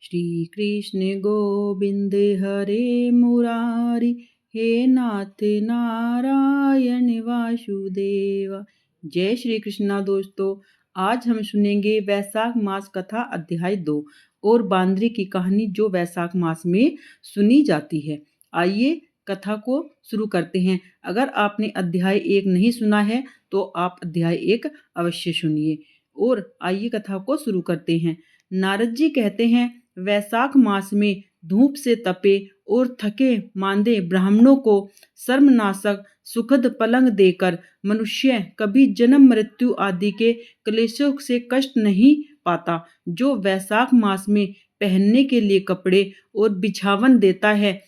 श्री कृष्ण गोविंद हरे मुरारी, हे नाथ नारायण वासुदेवा। जय श्री कृष्णा दोस्तों, आज हम सुनेंगे वैशाख मास कथा अध्याय 2 और बांदरी की कहानी जो वैशाख मास में सुनी जाती है। आइए कथा को शुरू करते हैं। अगर आपने अध्याय 1 नहीं सुना है तो आप अध्याय 1 अवश्य सुनिए। और आइए कथा को शुरू करते हैं। नारद जी कहते हैं, वैशाख मास में धूप से तपे और थके मांदे ब्राह्मणों को सर्वनाशक सुखद पलंग देकर मनुष्य कभी जन्म मृत्यु आदि के क्लेशों से कष्ट नहीं पाता। जो वैशाख मास में पहनने के लिए कपड़े और बिछावन देता है,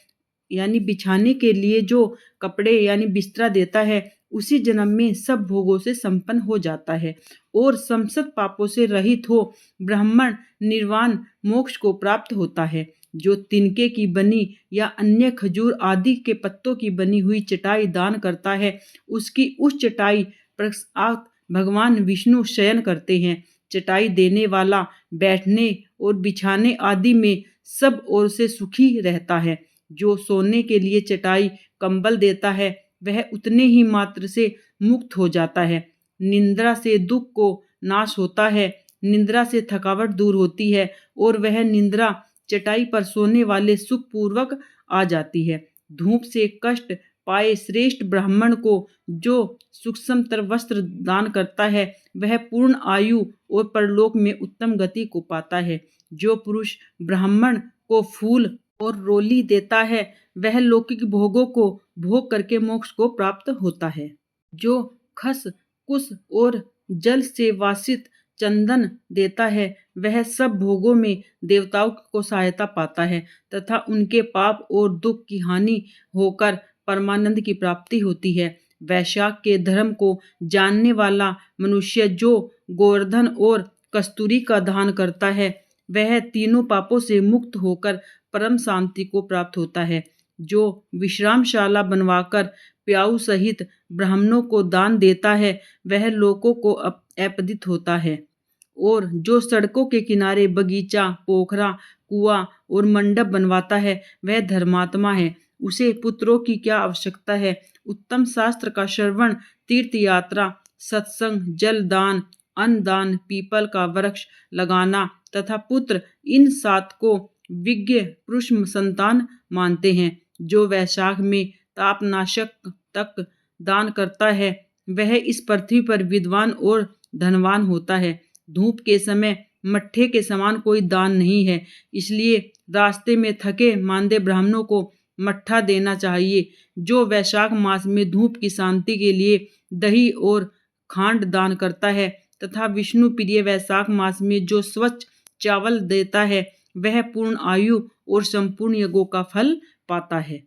यानी बिछाने के लिए जो कपड़े यानी बिस्तरा देता है, उसी जन्म में सब भोगों से संपन्न हो जाता है और समस्त पापों से रहित हो ब्राह्मण निर्वाण मोक्ष को प्राप्त होता है। जो तिनके की बनी या अन्य खजूर आदि के पत्तों की बनी हुई चटाई दान करता है, उसकी उस चटाई पर भगवान विष्णु शयन करते हैं। चटाई देने वाला बैठने और बिछाने आदि में सब ओर से सुखी रहता है। जो सोने के लिए चटाई कंबल देता है, वह उतने ही मात्र से मुक्त हो जाता है। निंद्रा से दुख को नाश होता है, निंद्रा से थकावट दूर होती है और वह निंद्रा चटाई पर सोने वाले सुख पूर्वक आ जाती है। धूप से कष्ट पाए श्रेष्ठ ब्राह्मण को जो सूक्ष्मतर वस्त्र दान करता है, वह पूर्ण आयु और परलोक में उत्तम गति को पाता है। जो पुरुष ब्राह्मण को फूल और रोली देता है, वह लौकिक भोगों को भोग करके मोक्ष को प्राप्त होता है। जो खस कुश और जल से वासित चंदन देता है, वह सब भोगों में देवताओं को सहायता पाता है तथा उनके पाप और दुख की हानि होकर परमानंद की प्राप्ति होती है। वैशाख के धर्म को जानने वाला मनुष्य जो गोवर्धन और कस्तूरी का दान करता है, वह तीनों पापों से मुक्त होकर परम शांति को प्राप्त होता है। जो विश्रामशाला बनवाकर प्याऊ सहित ब्राह्मणों को दान देता है, वह लोगों को अपदित होता है। और जो सड़कों के किनारे बगीचा, पोखरा, कुआं और मंडप बनवाता है, वह धर्मात्मा है। उसे पुत्रों की क्या आवश्यकता है। उत्तम शास्त्र का श्रवण, तीर्थ यात्रा, सत्संग, जल दान, अन्न दान, पीपल का वृक्ष लगाना तथा पुत्र, इन 7 को विज्ञ पुरुष संतान मानते हैं। जो वैशाख में तापनाशक तक दान करता है, वह इस पृथ्वी पर विद्वान और धनवान होता है। धूप के समय मट्ठे के समान कोई दान नहीं है, इसलिए रास्ते में थके मांदे ब्राह्मणों को मट्ठा देना चाहिए। जो वैशाख मास में धूप की शांति के लिए दही और खांड दान करता है तथा विष्णु प्रिय वैशाख मास में जो स्वच्छ चावल देता है, वह पूर्ण आयु और संपूर्ण यज्ञों का फल पाता है।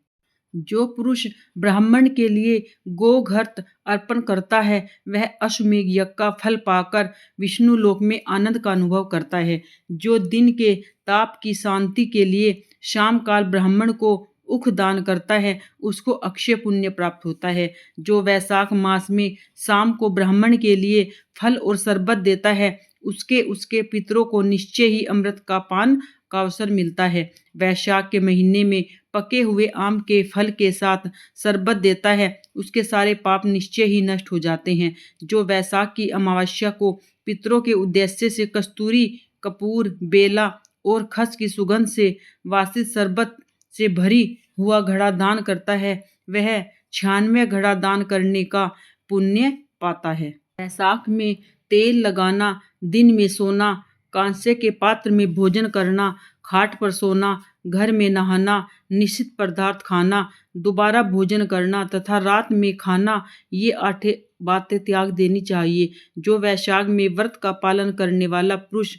जो पुरुष ब्राह्मण के लिए गोघृत अर्पण करता है, वह अश्वमेध यज्ञ का फल पाकर विष्णु लोक में आनंद का अनुभव करता है। जो दिन के ताप की शांति के लिए शाम काल ब्राह्मण को उख दान करता है, उसको अक्षय पुण्य प्राप्त होता है। जो वैशाख मास में शाम को ब्राह्मण के लिए फल और शरबत देता है, उसके पितरों को निश्चय ही अमृत का पान का अवसर मिलता है। वैशाख के महीने में पके हुए आम के फल के साथ शरबत देता है, उसके सारे पाप निश्चय ही नष्ट हो जाते हैं। जो वैशाख की अमावस्या को पितरों के उद्देश्य से कस्तूरी, कपूर, बेला और खस की सुगंध से वासित शरबत से भरी हुआ घड़ा दान करता है, वह 96 घड़ा दान करने का पुण्य पाता है। वैशाख में तेल लगाना, दिन में सोना, कांसे के पात्र में भोजन करना, खाट पर सोना, घर में नहाना, निश्चित पदार्थ खाना, दोबारा भोजन करना तथा रात में खाना, ये 8 बातें त्याग देनी चाहिए। जो वैशाख में व्रत का पालन करने वाला पुरुष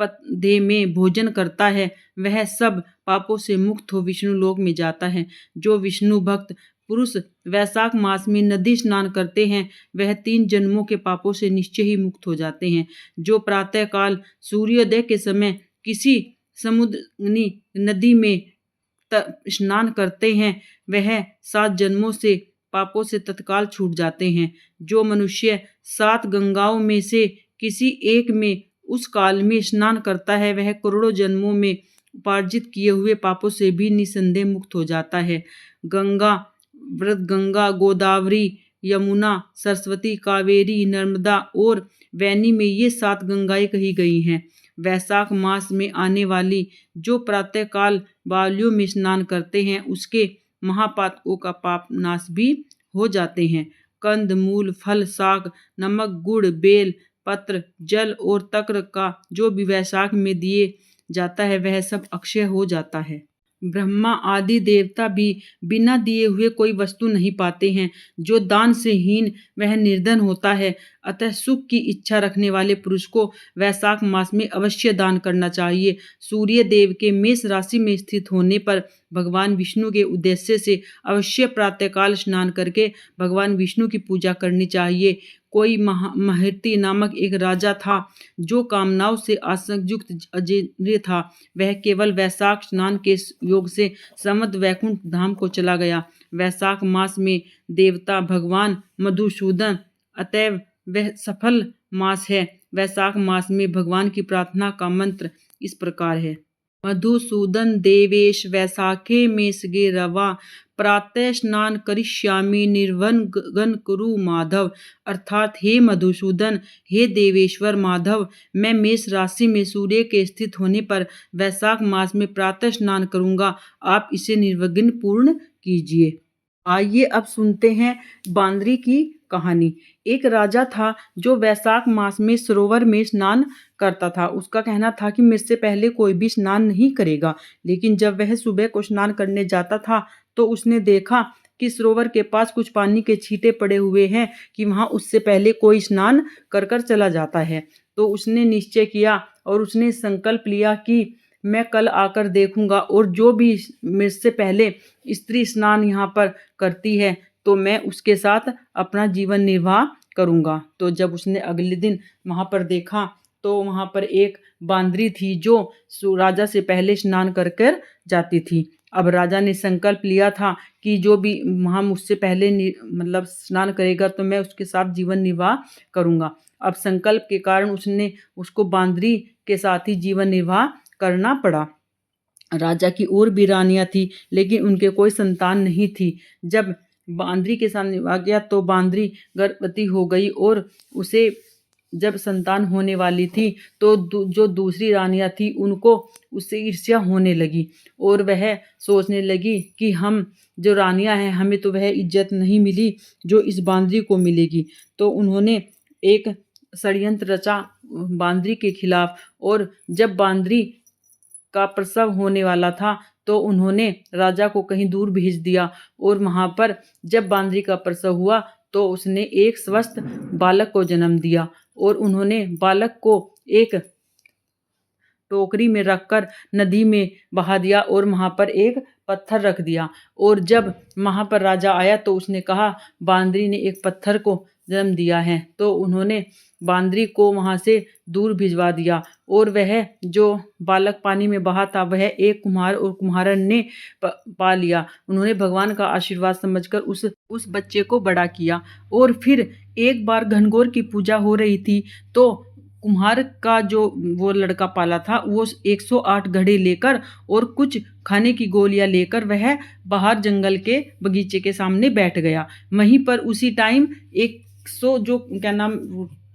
पदे में भोजन करता है, वह सब पापों से मुक्त हो विष्णु लोक में जाता है। जो विष्णु भक्त पुरुष वैशाख मास में नदी स्नान करते हैं, वह 3 जन्मों के पापों से निश्चय ही मुक्त हो जाते हैं। जो प्रातःकाल सूर्योदय के समय किसी समुद्री नदी में स्नान करते हैं, वह 7 जन्मों से पापों से तत्काल छूट जाते हैं। जो मनुष्य 7 गंगाओं में से किसी एक में उस काल में स्नान करता है, वह करोड़ों जन्मों में उपार्जित किए हुए पापों से भी निसंदेह मुक्त हो जाता है। गंगा, गंगा, गोदावरी, यमुना, सरस्वती, कावेरी, नर्मदा और वैनी में ये 7 गंगाएं कही गई हैं। वैशाख मास में आने वाली जो प्रातःकाल बावलियों में स्नान करते हैं उसके महापातकों का पाप नाश भी हो जाते हैं। कंद, मूल, फल, शाक, नमक, गुड़, बेल पत्र, जल और तक्र का जो भी वैशाख में दिए जाता है वह सब अक्षय हो जाता है। ब्रह्मा आदि देवता भी बिना दिए हुए कोई वस्तु नहीं पाते हैं। जो दान से हीन वह निर्धन होता है। अतः सुख की इच्छा रखने वाले पुरुष को वैशाख मास में अवश्य दान करना चाहिए। सूर्य देव के मेष राशि में स्थित होने पर भगवान विष्णु के उद्देश्य से अवश्य प्रातःकाल स्नान करके भगवान विष्णु की पूजा करनी चाहिए। कोई महर्षि नामक एक राजा था जो कामनाओं से आसक्त अजेंद्रिय था। वह केवल वैशाख स्नान के योग से समस्त वैकुंठ धाम को चला गया। वैशाख मास में देवता भगवान मधुसूदन, अतएव वह सफल मास है। वैशाख मास में भगवान की प्रार्थना का मंत्र इस प्रकार है। मधुसूदन देवेश वैशाखे मेषगे रवा, प्रातः स्नान करिष्यामि निर्वनगन कुरु माधव। अर्थात हे मधुसूदन, हे देवेश्वर माधव, मैं मेष राशि में सूर्य के स्थित होने पर वैशाख मास में प्रातः स्नान करूंगा। आप इसे निर्विघ्न पूर्ण कीजिए। आइए अब सुनते हैं बांदरी की कहानी। एक राजा था जो वैशाख मास में सरोवर में स्नान करता था। उसका कहना था कि मुझसे पहले कोई भी स्नान नहीं करेगा। लेकिन जब वह सुबह को स्नान करने जाता था तो उसने देखा कि सरोवर के पास कुछ पानी के छींटे पड़े हुए हैं कि वहां उससे पहले कोई स्नान कर कर चला जाता है। तो उसने निश्चय किया और उसने संकल्प लिया कि मैं कल आकर देखूंगा और जो भी मुझसे पहले स्त्री स्नान यहाँ पर करती है तो मैं उसके साथ अपना जीवन निर्वाह करूंगा। तो जब उसने अगले दिन वहाँ पर देखा तो वहाँ पर एक बांदरी थी जो राजा से पहले स्नान कर कर जाती थी। अब राजा ने संकल्प लिया था कि जो भी वहाँ मुझसे पहले मतलब स्नान करेगा तो मैं उसके साथ जीवन निर्वाह करूंगा। अब संकल्प के कारण उसको बांदरी के साथ ही जीवन निर्वाह करना पड़ा। राजा की और भी रानियां थी लेकिन उनके कोई संतान नहीं थी। जब बांदरी के साथ निभाया गया तो बांदरी गर्भवती हो गई और उसे जब संतान होने वाली थी तो जो दूसरी रानियां थी उनको उससे ईर्ष्या होने लगी और वह सोचने लगी कि हम जो रानियां हैं हमें तो वह इज्जत नहीं मिली जो इस बांदरी को मिलेगी। तो उन्होंने एक षड्यंत्र रचा बांदरी के खिलाफ और जब बांदरी का प्रसव होने वाला था तो उन्होंने राजा को कहीं दूर भेज दिया और वहां पर जब बांदरी का प्रसव हुआ तो उसने एक स्वस्थ बालक को जन्म दिया और उन्होंने बालक को एक टोकरी में रखकर नदी में बहा दिया और वहां पर एक पत्थर रख दिया। और जब वहां पर राजा आया तो उसने कहा बांदरी ने एक पत्थर को जन्म दिया है। तो उन्होंने बांदरी को वहां से दूर भिजवा दिया और वह जो बालक पानी में बहा था वह एक कुम्हार और कुम्हारन ने पा लिया। उन्होंने भगवान का आशीर्वाद समझकर उस बच्चे को बड़ा किया। और फिर एक बार घनघोर की पूजा हो रही थी तो कुम्हार का जो वो लड़का पाला था वो 108 घड़े लेकर और कुछ खाने की गोलियां लेकर वह बाहर जंगल के बगीचे के सामने बैठ गया। वहीं पर उसी टाइम 100 जो क्या नाम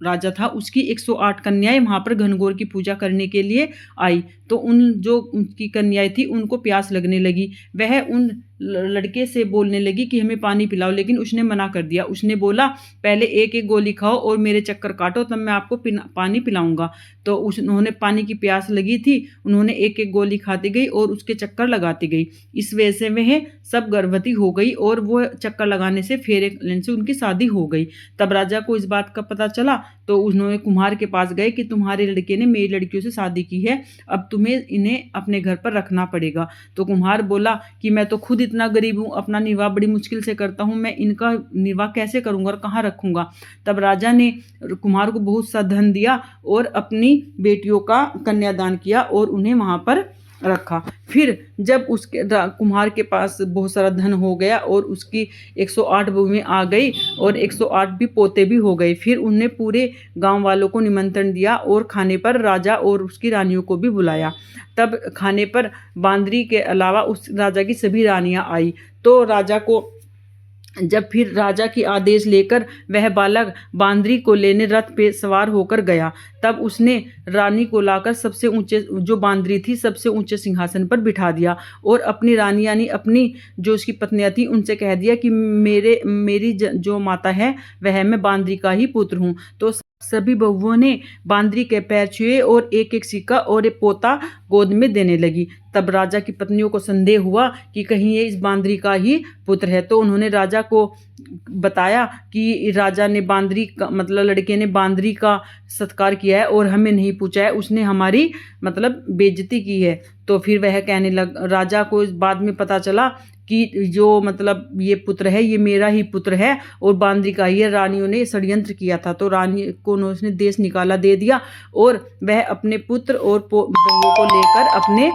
राजा था उसकी 108 कन्याएं वहां पर घनघोर की पूजा करने के लिए आई। तो उन जो उनकी कन्याएं थी उनको प्यास लगने लगी। वह उन लड़के से बोलने लगी कि हमें पानी पिलाओ, लेकिन उसने मना कर दिया। उसने बोला पहले एक एक गोली खाओ और मेरे चक्कर काटो तब मैं आपको पानी पिलाऊंगा। तो उन्होंने पानी की प्यास लगी थी, उन्होंने एक एक गोली खाती गई और उसके चक्कर लगाती गई। इस वजह से वह सब गर्भवती हो गई और वो चक्कर लगाने से फेरे लेने से उनकी शादी हो गई। तब राजा को इस बात का पता चला तो उन्होंने कुम्हार के पास गए कि तुम्हारे लड़के ने मेरी लड़कियों से शादी की है, अब तुम्हें इन्हें अपने घर पर रखना पड़ेगा। तो कुम्हार बोला कि मैं तो खुद इतना गरीब हूँ, अपना निर्वाह बड़ी मुश्किल से करता हूँ, मैं इनका निर्वाह कैसे करूँगा और कहाँ रखूँगा। तब राजा ने कुम्हार को बहुत सा धन दिया और अपनी बेटियों का कन्यादान किया और उन्हें वहाँ पर रखा। फिर जब उसके कुम्हार के पास बहुत सारा धन हो गया और उसकी 108 बहुएं आ गई और 108 भी पोते भी हो गए, फिर उनने पूरे गांव वालों को निमंत्रण दिया और खाने पर राजा और उसकी रानियों को भी बुलाया। तब खाने पर बांदरी के अलावा उस राजा की सभी रानियां आई। तो राजा को जब फिर राजा की आदेश लेकर वह बालक बांदरी को लेने रथ पे सवार होकर गया, तब उसने रानी को लाकर सबसे ऊंचे, जो बांदरी थी, सबसे ऊंचे सिंहासन पर बिठा दिया और अपनी रानी यानी अपनी जो उसकी पत्नियां थी उनसे कह दिया कि मेरी जो माता है वह मैं बांदरी का ही पुत्र हूँ। तो सभी बहुओं ने बांदरी के पैर छुए और एक एक सिक्का और एक पोता गोद में देने लगी। तब राजा की पत्नियों को संदेह हुआ कि कहीं ये इस बांदरी का ही पुत्र है। तो उन्होंने राजा को बताया कि राजा ने बांदरी का मतलब लड़के ने बांदरी का सत्कार किया है और हमें नहीं पूछा है, उसने हमारी मतलब बेइज्जती की है। तो फिर वह कहने लग, राजा को इस बाद में पता चला कि जो मतलब ये पुत्र है ये मेरा ही पुत्र है और बांदरी का ही है। रानियों ने षड्यंत्र किया था। तो रानी को उसने देश निकाला दे दिया और वह अपने पुत्र और बहुओं को लेकर अपने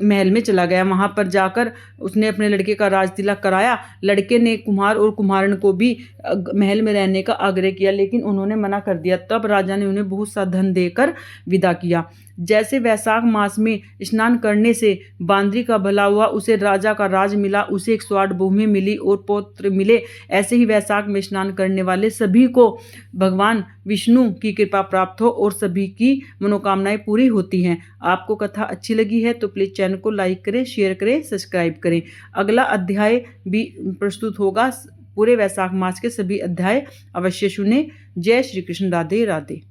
महल में चला गया। वहां पर जाकर उसने अपने लड़के का राज तिलक कराया। लड़के ने कुम्हार और कुम्हारन को भी महल में रहने का आग्रह किया, लेकिन उन्होंने मना कर दिया। तब राजा ने उन्हें बहुत सा धन देकर विदा किया। जैसे वैशाख मास में स्नान करने से बांदरी का भला हुआ, उसे राजा का राज मिला, उसे 108 बहुएं मिली और पौत्र मिले, ऐसे ही वैशाख में स्नान करने वाले सभी को भगवान विष्णु की कृपा प्राप्त हो और सभी की मनोकामनाएं पूरी होती हैं। आपको कथा अच्छी लगी है तो प्लीज़ चैनल को लाइक करें, शेयर करें, सब्सक्राइब करें। अगला अध्याय भी प्रस्तुत होगा। पूरे वैशाख मास के सभी अध्याय अवश्य सुने। जय श्री कृष्ण। राधे राधे।